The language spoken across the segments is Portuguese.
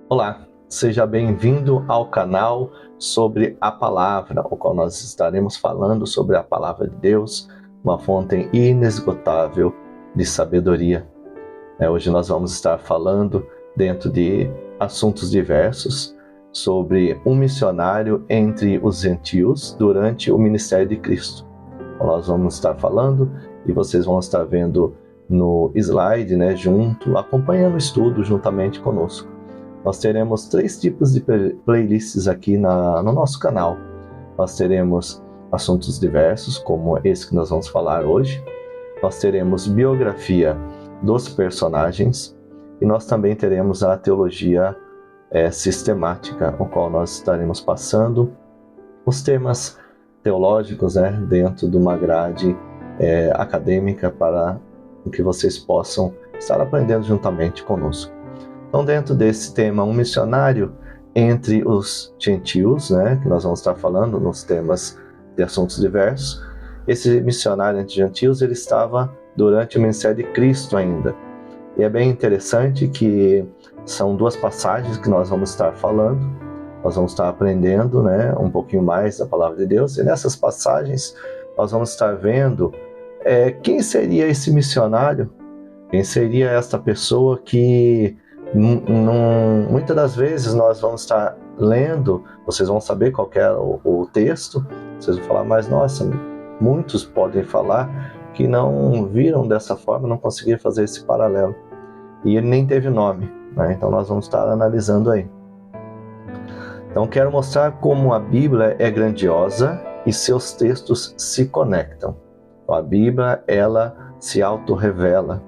Olá, seja bem-vindo ao canal sobre a palavra, o qual nós estaremos falando sobre a palavra de Deus, uma fonte inesgotável de sabedoria. Hoje nós vamos estar falando, dentro de assuntos diversos, sobre um missionário entre os gentios durante o ministério de Cristo. Nós vamos estar falando e vocês vão estar vendo no slide, junto, acompanhando o estudo juntamente conosco. Nós teremos 3 tipos de playlists aqui no nosso canal. Nós teremos assuntos diversos, como esse que nós vamos falar hoje. Nós teremos biografia dos personagens. E nós também teremos a teologia sistemática, o qual nós estaremos passando os temas teológicos dentro de uma grade acadêmica para que vocês possam estar aprendendo juntamente conosco. Então, dentro desse tema, um missionário entre os gentios, que nós vamos estar falando nos temas de assuntos diversos, esse missionário entre gentios, ele estava durante o ministério de Cristo ainda. E é bem interessante que são 2 passagens que nós vamos estar falando, nós vamos estar aprendendo um pouquinho mais da palavra de Deus, e nessas passagens nós vamos estar vendo quem seria esse missionário, quem seria esta pessoa que muitas das vezes nós vamos estar lendo, vocês vão saber qual que é o texto, vocês vão falar, mas nossa, muitos podem falar que não viram dessa forma, não conseguiram fazer esse paralelo. E ele nem teve nome, então nós vamos estar analisando aí. Então quero mostrar como a Bíblia é grandiosa e seus textos se conectam. Então, a Bíblia, ela se autorrevela.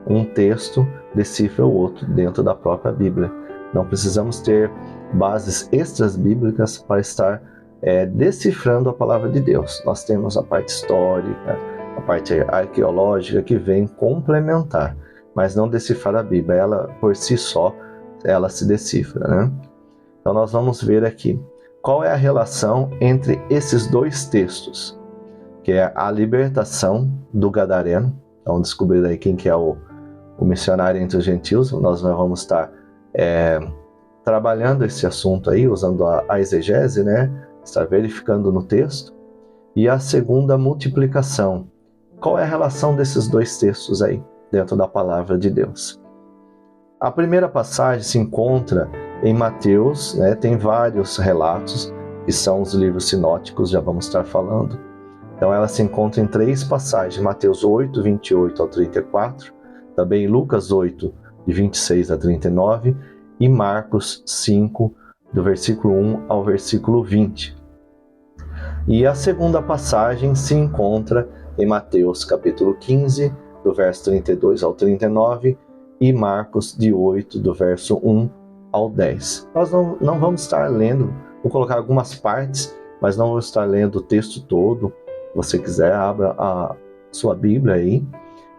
Um texto decifra o outro dentro da própria Bíblia. Não precisamos ter bases extras bíblicas para estar decifrando a palavra de Deus. Nós temos a parte histórica, a parte arqueológica que vem complementar, mas não decifrar a Bíblia. Ela, por si só, ela se decifra. Então nós vamos ver aqui qual é a relação entre esses 2 textos, que é a libertação do Gadareno. Então descobrir aí quem que é o missionário entre os gentios. Nós vamos estar trabalhando esse assunto aí, usando a exegese, estar verificando no texto. E a segunda, multiplicação. Qual é a relação desses 2 textos aí, dentro da palavra de Deus? A primeira passagem se encontra em Mateus, tem vários relatos, que são os livros sinóticos, já vamos estar falando. Então ela se encontra em 3 passagens, Mateus 8, 28 ao 34, também Lucas 8, de 26 a 39, e Marcos 5, do versículo 1 ao versículo 20. E a segunda passagem se encontra em Mateus capítulo 15, do verso 32 ao 39, e Marcos de 8, do verso 1 ao 10. Nós não vamos estar lendo, vou colocar algumas partes, mas não vamos estar lendo o texto todo. Se você quiser, abra a sua Bíblia aí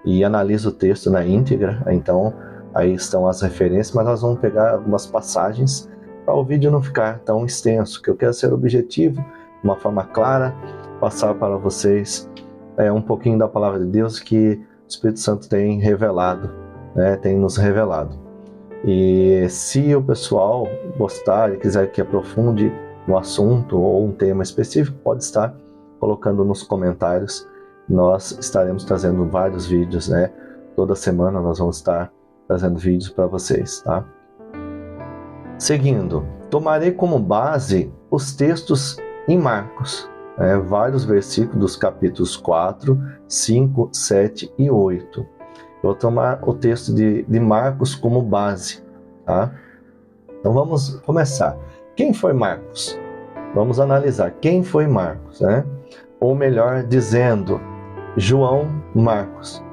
e analisa o texto na íntegra. Então, aí estão as referências, mas nós vamos pegar algumas passagens para o vídeo não ficar tão extenso, que eu quero ser objetivo, de uma forma clara, passar para vocês um pouquinho da palavra de Deus que o Espírito Santo tem revelado, tem nos revelado. E se o pessoal gostar e quiser que aprofunde no assunto ou um tema específico, pode estar colocando nos comentários. Nós estaremos trazendo vários vídeos, toda semana nós vamos estar trazendo vídeos para vocês, tá? Seguindo, tomarei como base os textos em Marcos, vários versículos dos capítulos 4, 5, 7 e 8. Eu vou tomar o texto de Marcos como base, tá? Então vamos começar. Quem foi Marcos? Vamos analisar quem foi Marcos, Ou melhor dizendo, João Marcos.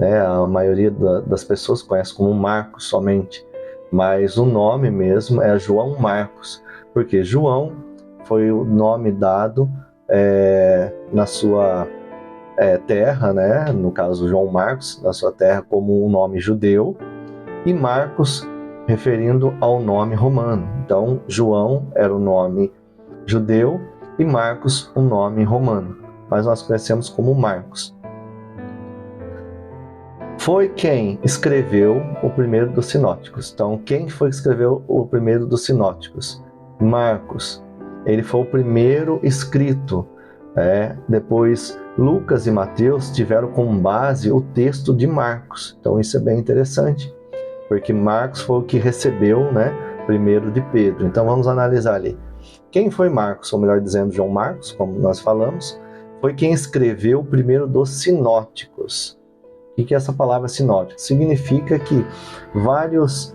A maioria das pessoas conhece como Marcos somente, mas o nome mesmo é João Marcos, porque João foi o nome dado na sua terra, no caso João Marcos, na sua terra como um nome judeu, e Marcos referindo ao nome romano. Então, João era o nome judeu e Marcos um nome romano, mas nós conhecemos como Marcos. Foi quem escreveu o primeiro dos sinóticos. Então, quem foi que escreveu o primeiro dos sinóticos? Marcos. Ele foi o primeiro escrito. Depois, Lucas e Mateus tiveram como base o texto de Marcos. Então, isso é bem interessante, porque Marcos foi o que recebeu, primeiro de Pedro. Então, vamos analisar ali. Quem foi Marcos, ou melhor dizendo, João Marcos, como nós falamos, foi quem escreveu o primeiro dos sinóticos. O que é essa palavra sinótico? Significa que vários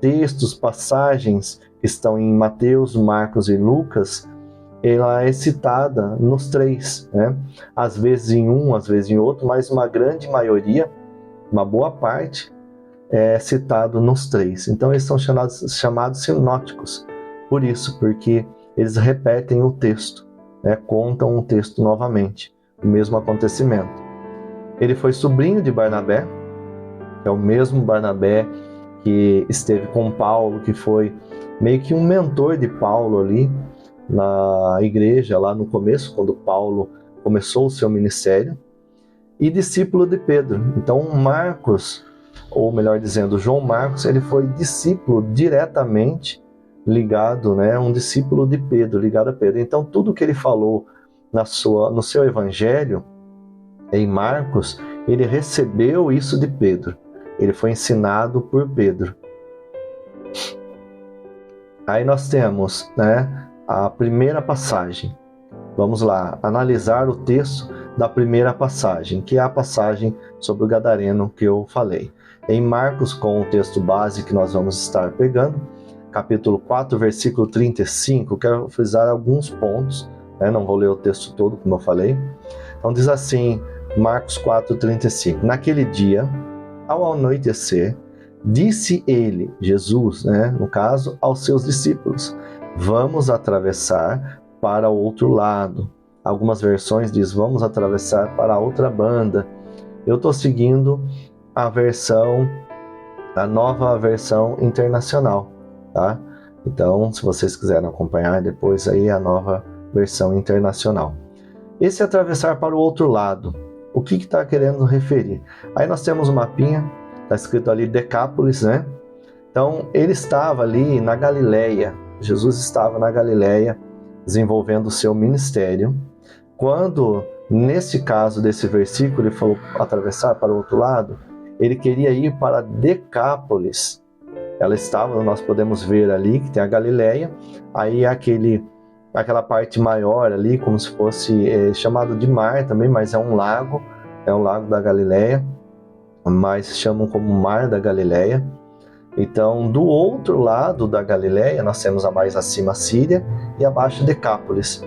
textos, passagens que estão em Mateus, Marcos e Lucas, ela é citada nos três, às vezes em um, às vezes em outro, mas uma grande maioria, uma boa parte, é citado nos três. Então eles são chamados sinóticos, por isso, porque eles repetem o texto, contam o texto novamente, o mesmo acontecimento. Ele foi sobrinho de Barnabé, que é o mesmo Barnabé que esteve com Paulo, que foi meio que um mentor de Paulo ali na igreja, lá no começo, quando Paulo começou o seu ministério, e discípulo de Pedro. Então Marcos, ou melhor dizendo, João Marcos, ele foi discípulo diretamente ligado, um discípulo de Pedro, ligado a Pedro. Então tudo que ele falou no seu evangelho, em Marcos, ele recebeu isso de Pedro. Ele foi ensinado por Pedro. Aí nós temos, a primeira passagem. Vamos lá, analisar o texto da primeira passagem, que é a passagem sobre o gadareno que eu falei. Em Marcos, com o texto base que nós vamos estar pegando, capítulo 4, versículo 35, quero frisar alguns pontos, não vou ler o texto todo, como eu falei. Então diz assim, Marcos 4,35. Naquele dia, ao anoitecer, disse ele, Jesus, no caso, aos seus discípulos, vamos atravessar para o outro lado. Algumas versões diz, vamos atravessar para a outra banda. Eu estou seguindo a nova versão internacional, tá? Então, se vocês quiserem acompanhar depois aí a nova versão internacional. Esse atravessar para o outro lado, o que está querendo referir? Aí nós temos um mapinha, está escrito ali Decápolis, Então, ele estava ali na Galileia, Jesus estava na Galileia, desenvolvendo o seu ministério, quando, nesse caso desse versículo, ele falou atravessar para o outro lado, ele queria ir para Decápolis. Ela estava, nós podemos ver ali, que tem a Galileia, aí aquela parte maior ali, como se fosse chamado de mar também, mas é um lago da Galileia, mas chamam como Mar da Galileia. Então, do outro lado da Galileia, nós temos a mais acima a Síria e abaixo Decápolis.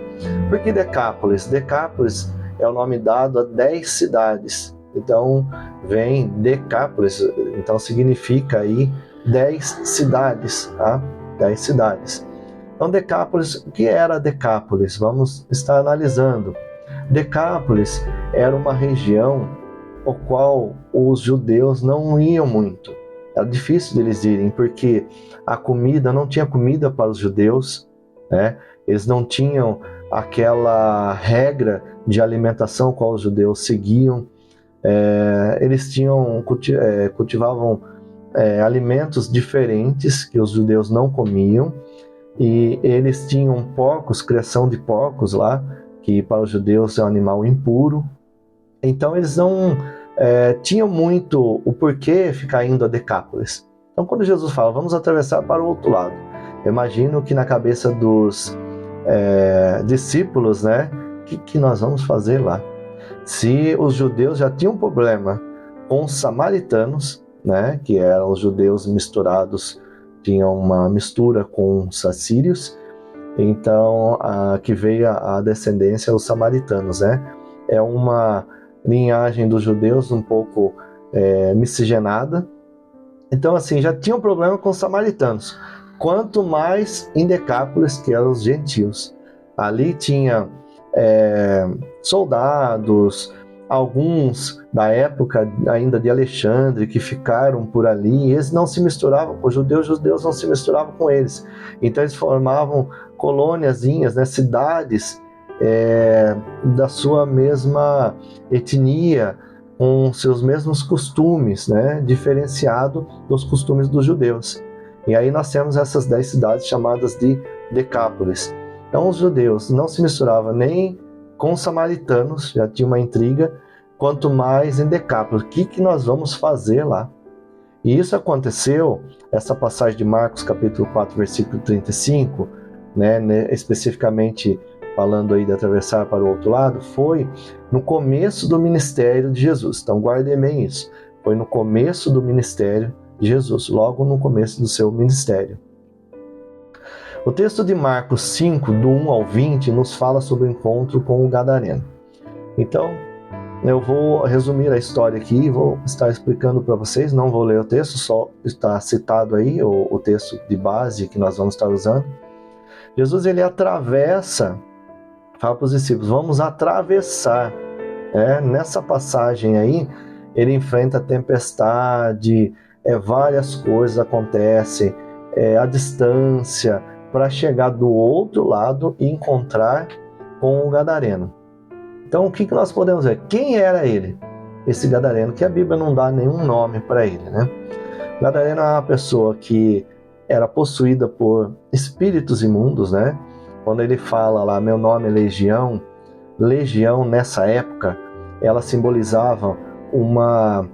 Por que Decápolis? Decápolis é o nome dado a 10 cidades. Então, vem Decápolis, então significa aí 10 cidades, tá? 10 cidades. Então, Decápolis, o que era Decápolis? Vamos estar analisando. Decápolis era uma região ao qual os judeus não iam muito. Era difícil deles irem, porque não tinha comida para os judeus, Eles não tinham aquela regra de alimentação qual os judeus seguiam. Eles cultivavam alimentos diferentes que os judeus não comiam, e eles tinham porcos, criação de porcos lá, que para os judeus é um animal impuro. Então eles não tinham muito o porquê ficar indo a Decápolis. Então quando Jesus fala, vamos atravessar para o outro lado, eu imagino que na cabeça dos discípulos, que nós vamos fazer lá? Se os judeus já tinham problema com os samaritanos, que eram os judeus misturados, tinham uma mistura com os assírios, então que veio a descendência os samaritanos, É uma linhagem dos judeus um pouco miscigenada. Então assim, já tinha um problema com os samaritanos, quanto mais em Decápolis, que eram os gentios. Ali tinha soldados, alguns da época ainda de Alexandre que ficaram por ali, eles não se misturavam com os judeus não se misturavam com eles. Então eles formavam colôniazinhas, né, cidades da sua mesma etnia, com seus mesmos costumes, né, diferenciado dos costumes dos judeus. E aí nós temos essas 10 cidades chamadas de Decápolis. Então os judeus não se misturavam nem com os samaritanos, já tinha uma intriga, quanto mais em Decápolis. O que nós vamos fazer lá? E isso aconteceu, essa passagem de Marcos capítulo 4, versículo 35, né, especificamente falando aí de atravessar para o outro lado, foi no começo do ministério de Jesus. Então guardem bem isso. Foi no começo do ministério de Jesus, logo no começo do seu ministério. O texto de Marcos 5, do 1 ao 20, nos fala sobre o encontro com o Gadareno. Então, eu vou resumir a história aqui e vou estar explicando para vocês, não vou ler o texto, só está citado aí o texto de base que nós vamos estar usando. Jesus, ele atravessa, fala para os discípulos, vamos atravessar. Nessa passagem aí, ele enfrenta a tempestade, várias coisas acontecem, a distância, para chegar do outro lado e encontrar com o Gadareno. Então, o que nós podemos ver? Quem era ele? Esse Gadareno, que a Bíblia não dá nenhum nome para ele, né? O Gadareno é uma pessoa que era possuída por espíritos imundos, né? Quando ele fala lá, meu nome é Legião, Legião nessa época, ela simbolizava uma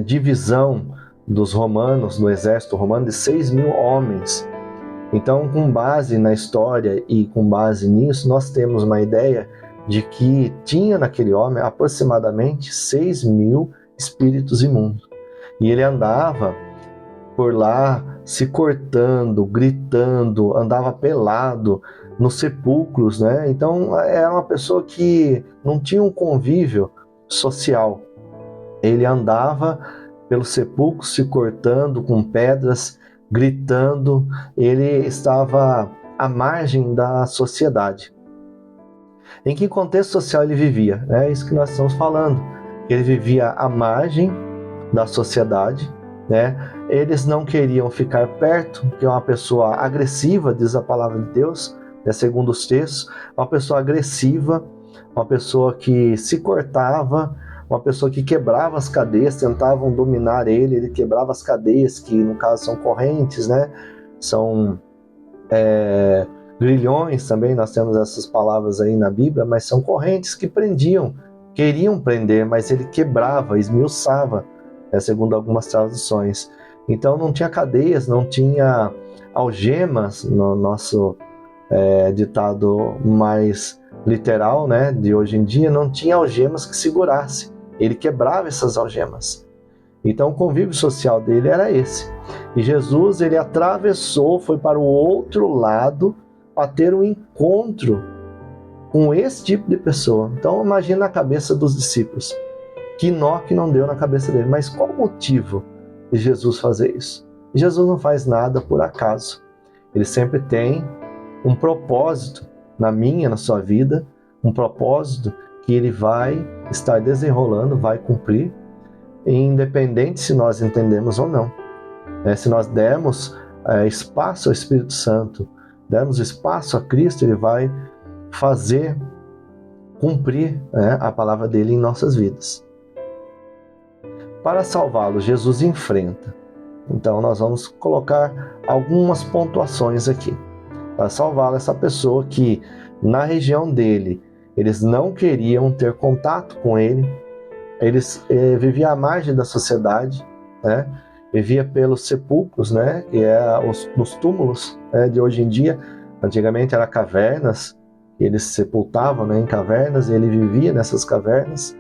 divisão dos romanos, do exército romano, de 6.000 homens. Então, com base na história e com base nisso, nós temos uma ideia de que tinha naquele homem aproximadamente 6.000 espíritos imundos. E ele andava por lá se cortando, gritando, andava pelado nos sepulcros, né? Então, era uma pessoa que não tinha um convívio social. Ele andava pelos sepulcros se cortando com pedras, gritando, ele estava à margem da sociedade. Em que contexto social ele vivia? É isso que nós estamos falando. Ele vivia à margem da sociedade, né? Eles não queriam ficar perto, que é uma pessoa agressiva, diz a palavra de Deus, segundo os textos, uma pessoa agressiva, uma pessoa que se cortava, uma pessoa que quebrava as cadeias, tentavam dominar ele quebrava as cadeias, que no caso são correntes, né? São grilhões também, nós temos essas palavras aí na Bíblia, mas são correntes que prendiam, queriam prender, mas ele quebrava, esmiuçava, segundo algumas traduções. Então não tinha cadeias, não tinha algemas, no nosso ditado mais literal, né, de hoje em dia, não tinha algemas que segurasse. Ele quebrava essas algemas. Então o convívio social dele era esse. E Jesus, ele atravessou, foi para o outro lado para ter um encontro com esse tipo de pessoa. Então imagina a cabeça dos discípulos. Que nó que não deu na cabeça dele. Mas qual o motivo de Jesus fazer isso? Jesus não faz nada por acaso. Ele sempre tem um propósito na minha, na sua vida, um propósito que ele vai estar desenrolando, vai cumprir, independente se nós entendemos ou não. Se nós dermos espaço ao Espírito Santo, dermos espaço a Cristo, ele vai fazer cumprir a palavra dele em nossas vidas. Para salvá-lo, Jesus enfrenta. Então nós vamos colocar algumas pontuações aqui. Para salvá-lo, essa pessoa que na região dele, eles não queriam ter contato com ele, eles viviam à margem da sociedade, né? Vivia pelos sepulcros, né? Que nos túmulos, né? De hoje em dia. Antigamente eram cavernas, eles se sepultavam, né, em cavernas, e ele vivia nessas cavernas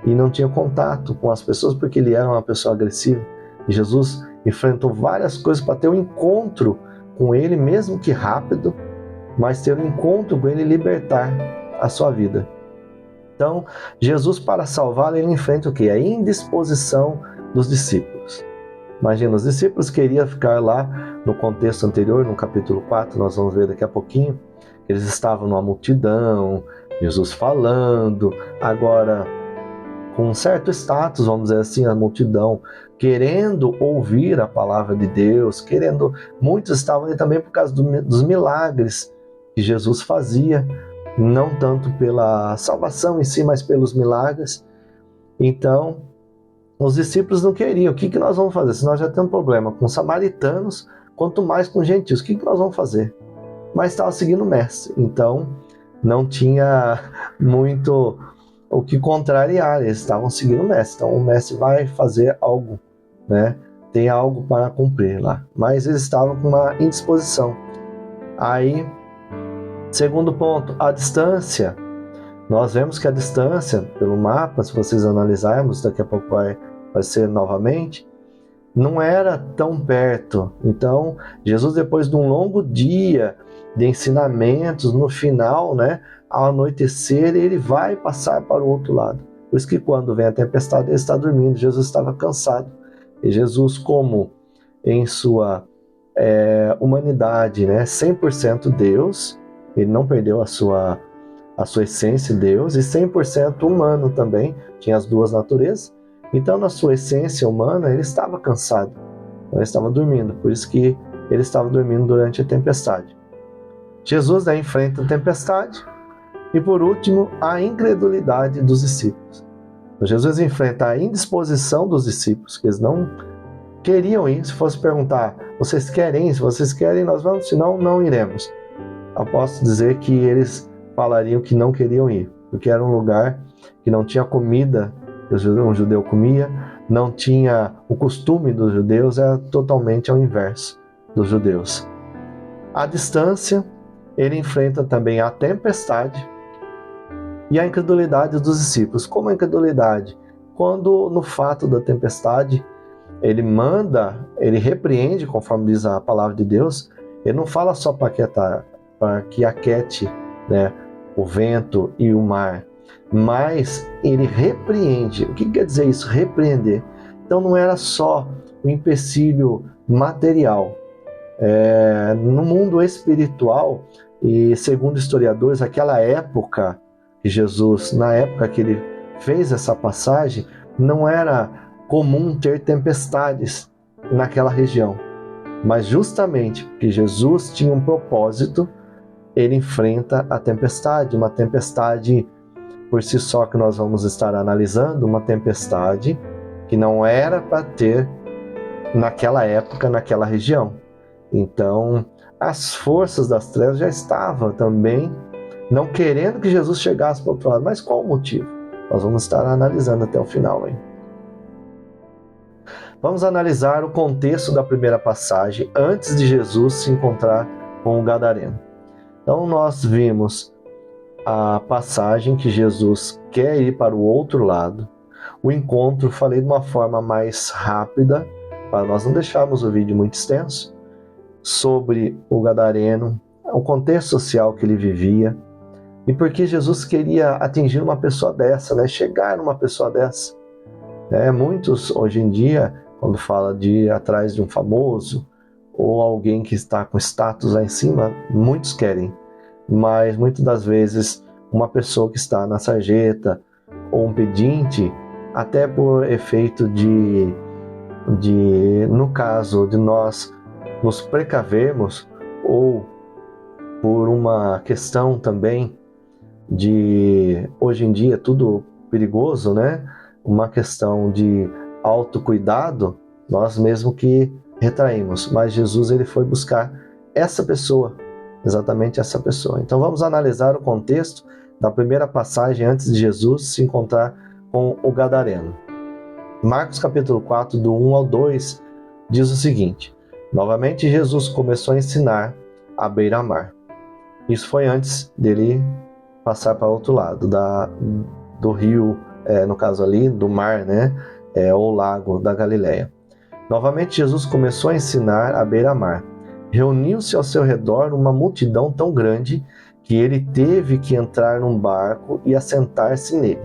e não tinha contato com as pessoas porque ele era uma pessoa agressiva. E Jesus enfrentou várias coisas para ter um encontro com ele, mesmo que rápido, mas ter um encontro com ele e libertar a sua vida. Então, Jesus, para salvá-lo, ele enfrenta o quê? A indisposição dos discípulos. Imagina, os discípulos queriam ficar lá no contexto anterior, no capítulo 4, nós vamos ver daqui a pouquinho, eles estavam numa multidão, Jesus falando, agora com um certo status, vamos dizer assim, a multidão, querendo ouvir a palavra de Deus, muitos estavam ali também por causa dos milagres que Jesus fazia, não tanto pela salvação em si, mas pelos milagres. Então, os discípulos não queriam. O que nós vamos fazer? Se nós já temos problema com samaritanos, quanto mais com gentios, o que nós vamos fazer? Mas estava seguindo o mestre, então não tinha muito o que contrariar, eles estavam seguindo o mestre. Então o mestre vai fazer algo, né? Tem algo para cumprir lá. Mas eles estavam com uma indisposição. Aí, segundo ponto, a distância. Nós vemos que a distância, pelo mapa, se vocês analisarmos, daqui a pouco vai ser novamente, não era tão perto. Então, Jesus, depois de um longo dia de ensinamentos, no final, né, ao anoitecer, ele vai passar para o outro lado. Por isso que quando vem a tempestade, ele está dormindo. Jesus estava cansado. E Jesus, como em sua humanidade, né, 100% Deus, ele não perdeu a sua essência Deus, e 100% humano também, tinha as duas naturezas. Então, na sua essência humana, ele estava cansado, ele estava dormindo, por isso que ele estava dormindo durante a tempestade. Jesus daí enfrenta a tempestade, e por último, a incredulidade dos discípulos. Jesus enfrenta a indisposição dos discípulos, que eles não queriam ir. Se fosse perguntar, vocês querem ir? Se vocês querem, nós vamos, senão não iremos. Eu posso dizer que eles falariam que não queriam ir, porque era um lugar que não tinha comida que um judeu comia, não tinha o costume dos judeus, era totalmente ao inverso dos judeus. A distância, ele enfrenta também a tempestade e a incredulidade dos discípulos. Como a incredulidade? Quando no fato da tempestade, ele repreende, conforme diz a palavra de Deus, ele não fala só para que aquete, né, o vento e o mar, mas ele repreende. O que quer dizer isso? Repreender. Então não era só o empecilho material. No mundo espiritual, e segundo historiadores, aquela época que Jesus, na época que ele fez essa passagem, não era comum ter tempestades naquela região. Mas justamente porque Jesus tinha um propósito, ele enfrenta a tempestade, uma tempestade por si só que nós vamos estar analisando, uma tempestade que não era para ter naquela época, naquela região. Então, as forças das trevas já estavam também não querendo que Jesus chegasse para o outro lado. Mas qual o motivo? Nós vamos estar analisando até o final, hein? Vamos analisar o contexto da primeira passagem antes de Jesus se encontrar com o gadareno. Então nós vimos a passagem que Jesus quer ir para o outro lado. O encontro, falei de uma forma mais rápida, para nós não deixarmos o vídeo muito extenso, sobre o gadareno, o contexto social que ele vivia, e porque Jesus queria atingir uma pessoa dessa, né? Chegar numa pessoa dessa. Muitos, hoje em dia, quando fala de ir atrás de um famoso, ou alguém que está com status lá em cima, muitos querem. Mas muitas das vezes uma pessoa que está na sarjeta ou um pedinte, até por efeito de no caso de nós nos precavermos, ou por uma questão também de, hoje em dia, tudo perigoso, né? Uma questão de autocuidado, nós mesmo que retraímos. Mas Jesus, ele foi buscar essa pessoa, exatamente essa pessoa. Então vamos analisar o contexto da primeira passagem antes de Jesus se encontrar com o gadareno. Marcos capítulo 4, do 1 ao 2, diz o seguinte: novamente Jesus começou a ensinar à beira-mar. Isso foi antes dele passar para o outro lado do rio, no caso ali, do mar, né? Ou lago da Galileia. Novamente Jesus começou a ensinar à beira-mar. Reuniu-se ao seu redor uma multidão tão grande que ele teve que entrar num barco e assentar-se nele.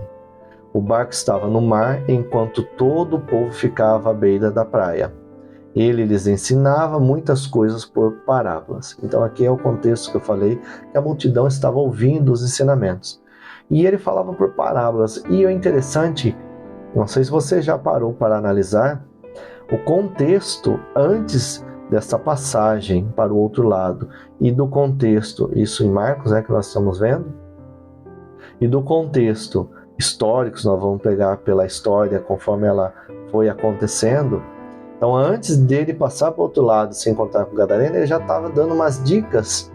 O barco estava no mar, enquanto todo o povo ficava à beira da praia. Ele lhes ensinava muitas coisas por parábolas. Então aqui é o contexto que eu falei, que a multidão estava ouvindo os ensinamentos. E ele falava por parábolas. E o interessante Não sei se você já parou para analisar o contexto antes dessa passagem para o outro lado, e do contexto, isso em Marcos, que nós estamos vendo, e do contexto histórico, nós vamos pegar pela história conforme ela foi acontecendo. Então, antes dele passar para o outro lado, se encontrar com o gadareno, ele já estava dando umas dicas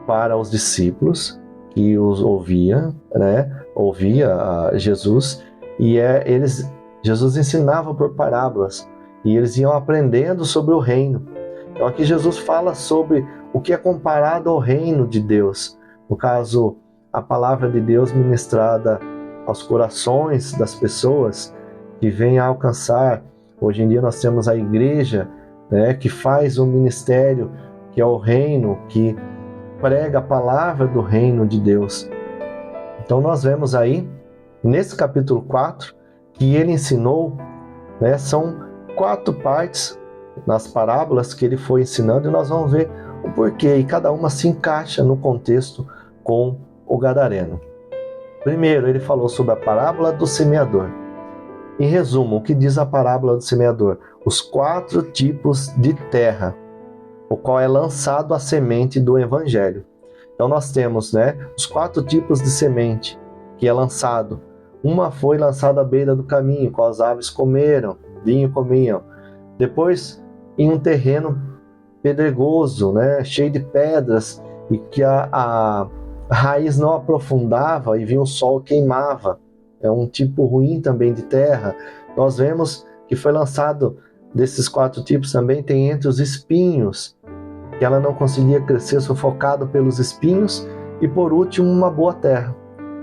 para os discípulos que os ouvia Jesus, e Jesus ensinava por parábolas, e eles iam aprendendo sobre o reino. Então aqui Jesus fala sobre o que é comparado ao reino de Deus. No caso, a palavra de Deus ministrada aos corações das pessoas que vêm a alcançar. Hoje em dia nós temos a igreja, que faz um ministério que é o reino, que prega a palavra do reino de Deus. Então nós vemos aí, nesse capítulo 4, que ele ensinou, são 4 partes nas parábolas que ele foi ensinando, e nós vamos ver o porquê, e cada uma se encaixa no contexto com o gadareno. Primeiro, ele falou sobre a parábola do semeador. Em resumo, o que diz a parábola do semeador? Os 4 tipos de terra, o qual é lançado a semente do evangelho. Então nós temos, os 4 tipos de semente que é lançado. Uma foi lançada à beira do caminho, qual as aves comeram, vinho comiam. Depois, em um terreno pedregoso, cheio de pedras, e que a raiz não aprofundava e vinha o sol queimava. É um tipo ruim também de terra. Nós vemos que foi lançado desses 4 tipos também, tem entre os espinhos, que ela não conseguia crescer, sufocado pelos espinhos, e por último, uma boa terra.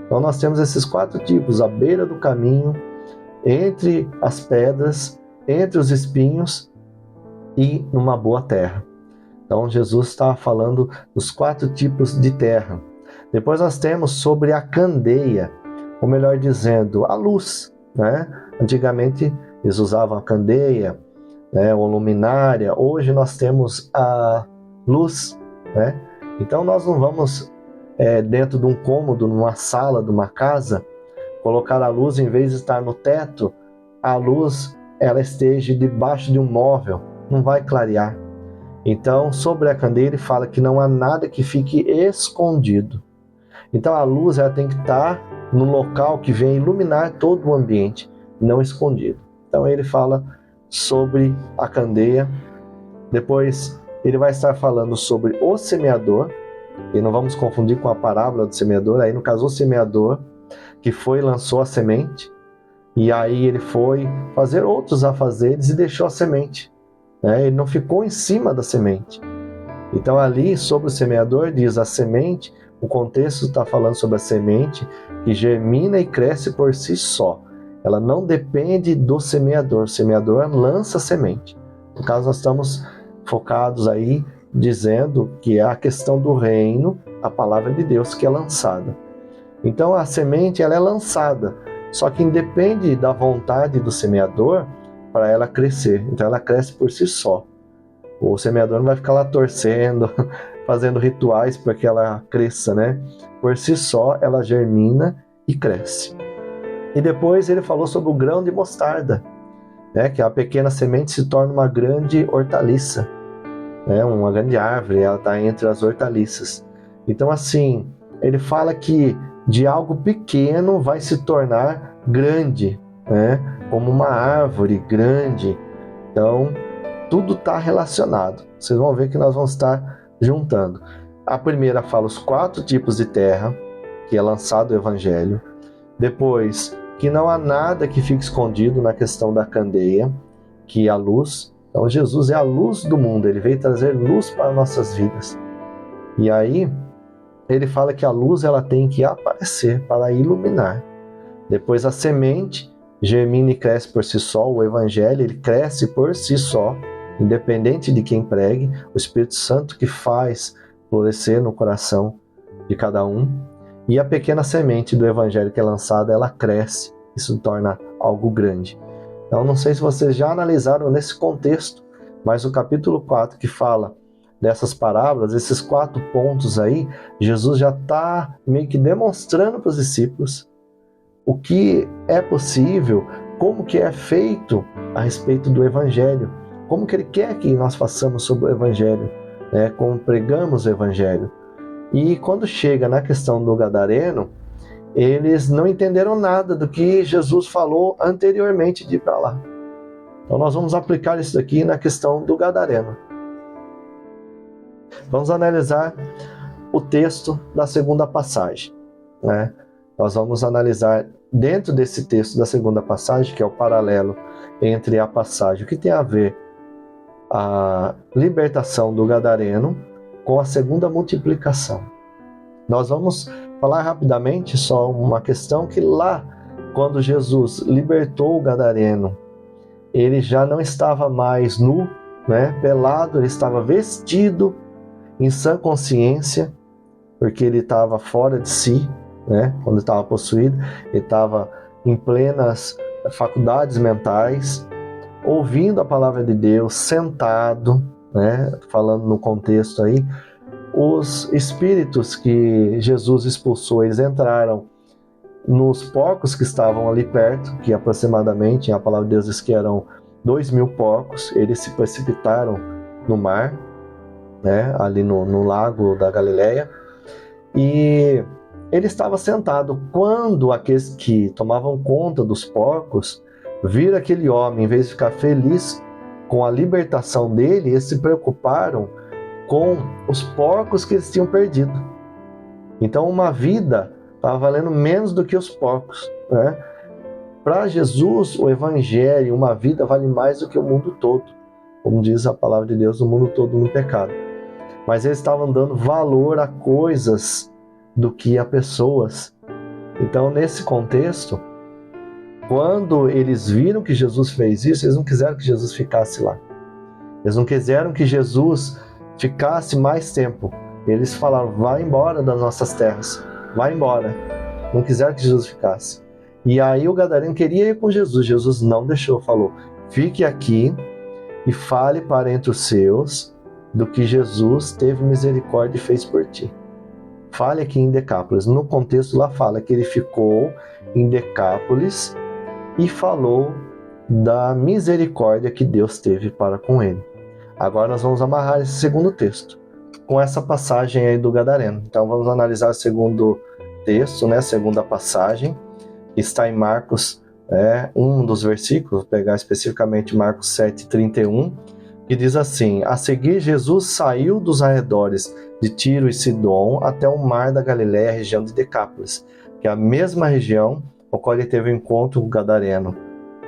Então nós temos esses 4 tipos, à beira do caminho, entre as pedras, entre os espinhos e numa boa terra. Então Jesus está falando dos 4 tipos de terra. Depois nós temos sobre a candeia, ou melhor dizendo, a luz. Antigamente eles usavam a candeia, ou luminária. Hoje nós temos a luz. Então nós não vamos dentro de um cômodo, numa sala de uma casa, colocar a luz, em vez de estar no teto, a luz ela esteja debaixo de um móvel, não vai clarear. Então, sobre a candeia, ele fala que não há nada que fique escondido. Então, a luz ela tem que estar no local que vem iluminar todo o ambiente, não escondido. Então, ele fala sobre a candeia. Depois, ele vai estar falando sobre o semeador, e não vamos confundir com a parábola do semeador. Aí, no caso, o semeador que lançou a semente, e aí ele foi fazer outros afazeres e deixou a semente. Ele não ficou em cima da semente. Então ali sobre o semeador diz a semente, o contexto está falando sobre a semente que germina e cresce por si só. Ela não depende do semeador. O semeador lança a semente. No caso nós estamos focados aí dizendo que é a questão do reino, a palavra de Deus que é lançada. Então a semente ela é lançada, só que independe da vontade do semeador para ela crescer. Então ela cresce por si só. O semeador não vai ficar lá torcendo, fazendo rituais para que ela cresça, Por si só ela germina e cresce. E depois ele falou sobre o grão de mostarda, que a pequena semente se torna uma grande hortaliça, uma grande árvore, ela está entre as hortaliças. Então assim, ele fala que de algo pequeno vai se tornar grande, como uma árvore grande. Então, tudo está relacionado. Vocês vão ver que nós vamos estar juntando. A primeira fala os 4 tipos de terra, que é lançado o evangelho. Depois, que não há nada que fique escondido na questão da candeia, que é a luz. Então, Jesus é a luz do mundo. Ele veio trazer luz para nossas vidas. E aí, ele fala que a luz ela tem que aparecer para iluminar. Depois a semente germina e cresce por si só. O evangelho ele cresce por si só, independente de quem pregue. O Espírito Santo que faz florescer no coração de cada um. E a pequena semente do evangelho que é lançada, ela cresce e se torna algo grande. Então não sei se vocês já analisaram nesse contexto, mas o capítulo 4 que fala dessas parábolas, esses 4 pontos aí, Jesus já está meio que demonstrando para os discípulos o que é possível como que é feito a respeito do Evangelho, como que ele quer que nós façamos sobre o Evangelho, né? Como pregamos o Evangelho. E quando chega na questão do gadareno, eles não entenderam nada do que Jesus falou anteriormente de ir para lá. Então nós vamos aplicar isso aqui na questão do gadareno. Vamos analisar o texto da segunda passagem, né? Nós vamos analisar dentro desse texto da segunda passagem, que é o paralelo entre a passagem, o que tem a ver a libertação do gadareno com a segunda multiplicação. Nós vamos falar rapidamente só uma questão que lá, quando Jesus libertou o gadareno, ele já não estava mais nu, né, pelado, ele estava vestido em sã consciência, porque ele estava fora de si, né, quando estava possuído, ele estava em plenas faculdades mentais, ouvindo a palavra de Deus, sentado, né, falando no contexto aí. Os espíritos que Jesus expulsou, eles entraram nos porcos que estavam ali perto, que aproximadamente, a palavra de Deus diz que eram 2.000 porcos, eles se precipitaram no mar, né, ali no lago da Galileia, e ele estava sentado. Quando aqueles que tomavam conta dos porcos viram aquele homem, em vez de ficar feliz com a libertação dele, eles se preocuparam com os porcos que eles tinham perdido. Então uma vida estava valendo menos do que os porcos, né? Para Jesus, o Evangelho, uma vida vale mais do que o mundo todo. Como diz a palavra de Deus, o mundo todo no pecado. Mas eles estavam dando valor a coisas do que a pessoas. Então, nesse contexto, quando eles viram que Jesus fez isso, eles não quiseram que Jesus ficasse lá. Eles não quiseram que Jesus ficasse mais tempo. Eles falaram, vai embora das nossas terras, vai embora. Não quiseram que Jesus ficasse. E aí o gadareno queria ir com Jesus. Jesus não deixou, falou, fique aqui e fale para entre os seus do que Jesus teve misericórdia e fez por ti. Fale aqui em Decápolis. No contexto lá fala que ele ficou em Decápolis e falou da misericórdia que Deus teve para com ele. Agora nós vamos amarrar esse segundo texto com essa passagem aí do gadareno. Então vamos analisar o segundo texto, né, a segunda passagem, que está em Marcos, um dos versículos, vou pegar especificamente Marcos 7:31, que diz assim: a seguir Jesus saiu dos arredores de Tiro e Sidom até o mar da Galileia, região de Decápolis, que é a mesma região ao qual ele teve o encontro com o gadareno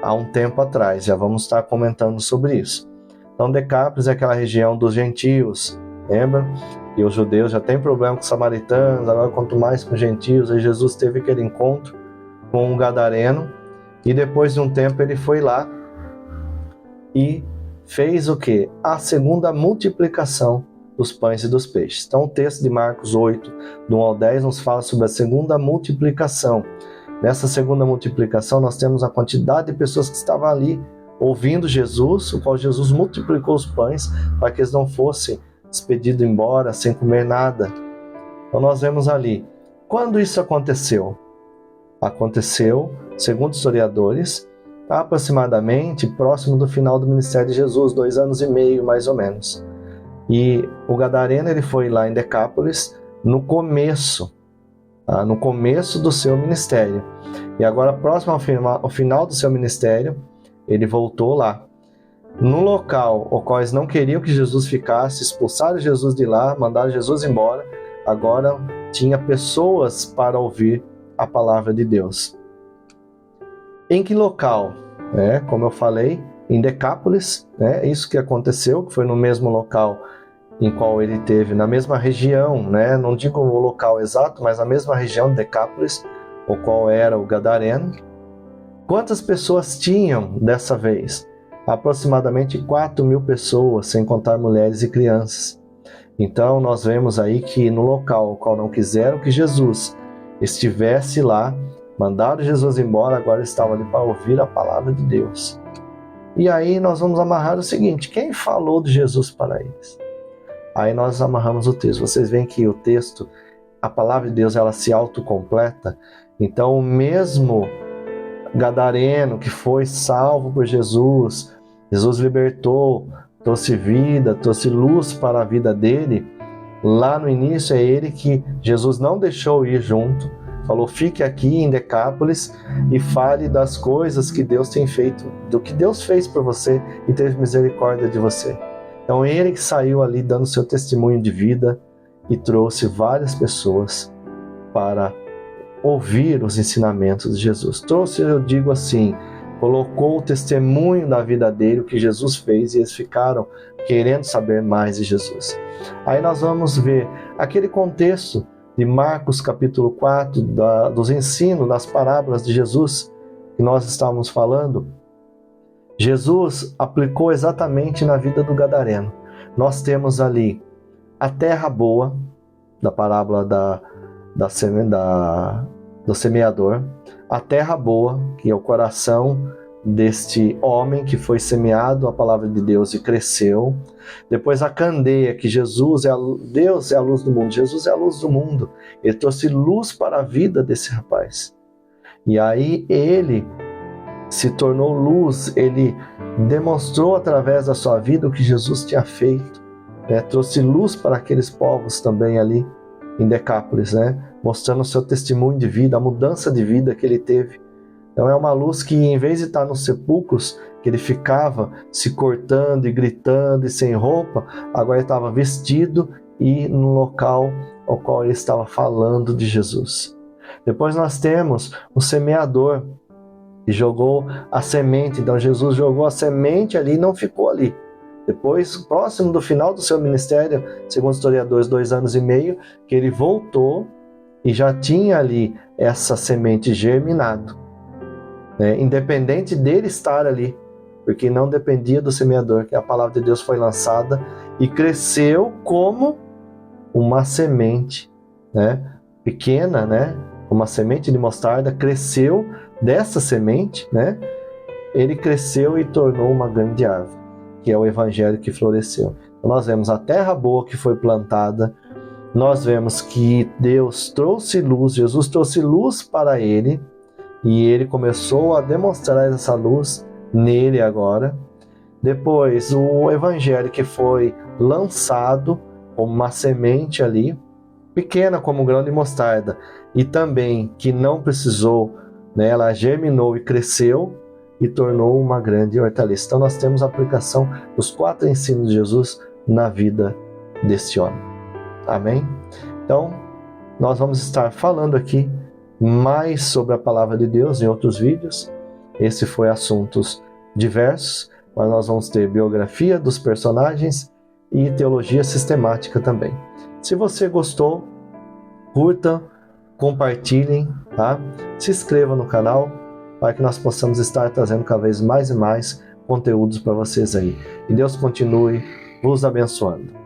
há um tempo atrás. Já vamos estar comentando sobre isso. Então Decápolis é aquela região dos gentios, lembra? E os judeus já têm problema com os samaritanos, agora quanto mais com os gentios. Aí Jesus teve aquele encontro com o gadareno e depois de um tempo ele foi lá e fez o quê? A segunda multiplicação dos pães e dos peixes. Então o texto de Marcos 8, do 1 ao 10, nos fala sobre a segunda multiplicação. Nessa segunda multiplicação nós temos a quantidade de pessoas que estavam ali ouvindo Jesus, o qual Jesus multiplicou os pães para que eles não fossem expedidos embora sem comer nada. Então nós vemos ali. Quando isso aconteceu? Aconteceu, segundo historiadores, aproximadamente próximo do final do ministério de Jesus, 2 anos e meio mais ou menos. E o gadareno ele foi lá em Decápolis no começo do seu ministério. E agora próximo ao final do seu ministério, ele voltou lá. No local ao qual eles não queriam que Jesus ficasse, expulsaram Jesus de lá, mandaram Jesus embora, agora tinha pessoas para ouvir a palavra de Deus. Em que local? Como eu falei, em Decápolis, isso que aconteceu, que foi no mesmo local em qual ele teve, na mesma região, não digo o local exato, mas na mesma região de Decápolis, o qual era o gadareno. Quantas pessoas tinham dessa vez? Aproximadamente 4.000 pessoas, sem contar mulheres e crianças. Então nós vemos aí que no local ao qual não quiseram que Jesus estivesse lá, mandaram Jesus embora, agora estavam ali para ouvir a palavra de Deus. E aí nós vamos amarrar o seguinte: quem falou de Jesus para eles? Aí nós amarramos o texto. Vocês veem que o texto, a palavra de Deus, ela se autocompleta. Então o mesmo gadareno que foi salvo por Jesus, Jesus libertou, trouxe vida, trouxe luz para a vida dele. Lá no início é ele que Jesus não deixou ir junto, falou: fique aqui em Decápolis e fale das coisas que Deus tem feito, do que Deus fez por você e teve misericórdia de você. Então ele que saiu ali dando seu testemunho de vida e trouxe várias pessoas para ouvir os ensinamentos de Jesus. Trouxe, eu digo assim, colocou o testemunho da vida dele, o que Jesus fez, e eles ficaram querendo saber mais de Jesus. Aí nós vamos ver aquele contexto de Marcos capítulo 4, dos ensinos, das parábolas de Jesus, que nós estávamos falando. Jesus aplicou exatamente na vida do gadareno. Nós temos ali a terra boa, da parábola do semeador, a terra boa, que é o coração deste homem que foi semeado a palavra de Deus e cresceu. Depois a candeia, que Deus é a luz do mundo, Jesus é a luz do mundo. Ele trouxe luz para a vida desse rapaz. E aí ele se tornou luz, ele demonstrou através da sua vida o que Jesus tinha feito, né? Trouxe luz para aqueles povos também ali em Decápolis, né? Mostrando o seu testemunho de vida, a mudança de vida que ele teve. Então é uma luz que, em vez de estar nos sepulcros, que ele ficava se cortando e gritando e sem roupa, agora ele estava vestido e no local ao qual ele estava falando de Jesus. Depois nós temos o semeador, que jogou a semente. Então Jesus jogou a semente ali e não ficou ali. Depois, próximo do final do seu ministério, segundo os historiadores, 2 anos e meio, que ele voltou e já tinha ali essa semente germinado, né? Independente dele estar ali, porque não dependia do semeador, que a palavra de Deus foi lançada e cresceu como uma semente, né? Pequena, né? Uma semente de mostarda, cresceu dessa semente, né? Ele cresceu e tornou uma grande árvore, que é o evangelho que floresceu. Então nós vemos a terra boa que foi plantada, nós vemos que Deus trouxe luz, Jesus trouxe luz para ele, e ele começou a demonstrar essa luz nele agora. Depois, o evangelho que foi lançado como uma semente ali, pequena como um grão de mostarda, e também que não precisou, né, ela germinou e cresceu e tornou uma grande hortaliça. Então nós temos a aplicação dos 4 ensinos de Jesus na vida desse homem. Amém? Então, nós vamos estar falando aqui mais sobre a palavra de Deus em outros vídeos. Esse foi assuntos diversos, mas nós vamos ter biografia dos personagens e teologia sistemática também. Se você gostou, curta, compartilhem, tá? Se inscreva no canal para que nós possamos estar trazendo cada vez mais e mais conteúdos para vocês aí. E Deus continue vos abençoando.